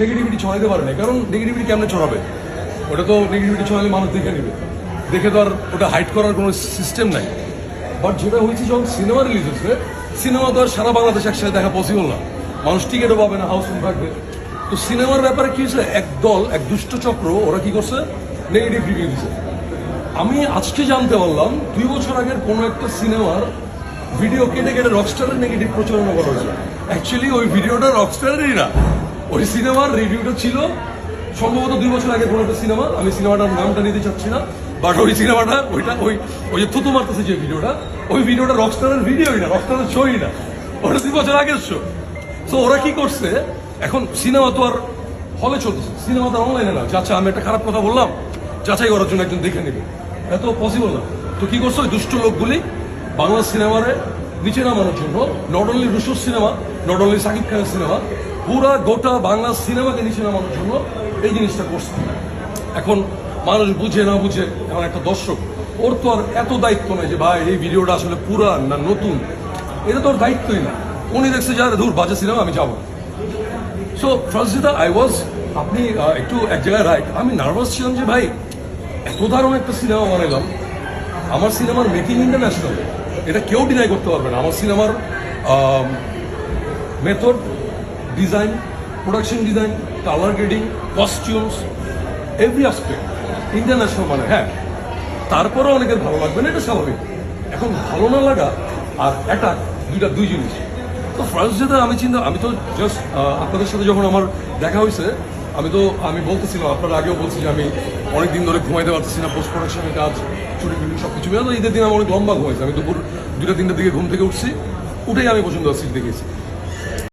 Negativity ছড়াইতে পারে না, কারণ নেগেটিভিটি কেমনে ছড়াবে? ওটা তো নেগেটিভিটি ছড়ালে মানুষ দেখে নেবে, দেখে তো আর ওটা হাইড করার কোনো সিস্টেম নাই। বাট যেটা হয়েছে, যখন সিনেমা রিলিজ হচ্ছে, সিনেমা তো আর সারা বাংলাদেশ একসাথে দেখা পসিবল না, মানুষ টিকিটও পাবে না, হাউসফুল থাকবে। তো সিনেমার ব্যাপারে কি হয়েছে, এক দুষ্ট চক্র ওরা কি করছে, নেগেটিভ রিভিউ দিচ্ছে। আমি আজকে জানতে পারলাম 2 বছর আগের কোনো একটা সিনেমার ভিডিও কেটে কেটে রকস্টারের নেগেটিভ প্রচারণা করা হয়েছে। অ্যাকচুয়ালি ওই ভিডিওটা রকস্টারেরই না, ওই সিনেমার রিভিউটা ছিল সম্ভবত 2 বছর আগে কোনো একটা সিনেমা, আমি সিনেমাটার নামটা নিতে চাচ্ছি না, বাট ওই সিনেমাটা ওই যে থুতু মারতেছে যে ভিডিওটা রকস্টারের ভিডিওই না, রকস্টারের শোই না, ওটা 2 বছর আগের শো। তো ওরা কি করছে, এখন সিনেমা তো আর হলে চলতেছে, সিনেমা তো অনলাইনে না। আচ্ছা, আমি একটা খারাপ কথা বললাম, যাচাই করার জন্য একজন দেখে নেবে, এত পসিবল না। তো কি করছে, ওই দুষ্ট লোকগুলি বাংলা সিনেমারে নিচে নামানোর জন্য, নট অনলি রুশুর সিনেমা, নট অনলি সাকিব খানের সিনেমা, পুরা গোটা বাংলা সিনেমাকে নিচে নামানোর জন্য এই জিনিসটা করছে। এখন মানুষ বুঝে না বুঝে, এমন একটা দর্শক, ওর তো আর এত দায়িত্ব নেই যে ভাই এই ভিডিওটা আসলে পুরান না নতুন, এটা তো ওর দায়িত্বই না। উনি দেখছে যে দূর বাজে সিনেমা, আমি যাবো। সো ফার্স্ট আপনি একটু এক জায়গায় রাইট, আমি নার্ভাস ছিলাম যে ভাই এত দারুণ একটা সিনেমা বানাইলাম, আমার সিনেমার মেকিং ইন্টারন্যাশনাল, এটা কেউ ডিনাই করতে পারবে না। আমার সিনেমার method, design, production design, colour grading, costumes, every aspect international. মানে হ্যাঁ, তারপরেও অনেকের ভালো লাগবে না, এটা স্বাভাবিক। এখন ভালো না লাগা আর অ্যাটাক দুই জিনিস। তো ফার্স্ট যেটা আমি তো জাস্ট আপনাদের সাথে যখন আমার দেখা হয়েছে, আমি বলতেছিলাম, আপনার আগেও বলছি যে আমি অনেকদিন ধরে ঘুমাইতে পারতেছি না, পোস্ট প্রোডাকশনের কাজ, ছুটি টুটি সব কিছু। ঈদের দিন আমি অনেক লম্বা ঘুমাইছি, আমি দুপুর 2টা 3টার দিকে ঘুম থেকে উঠছি, উঠেই আমি পছন্দ সিট দেখেছি।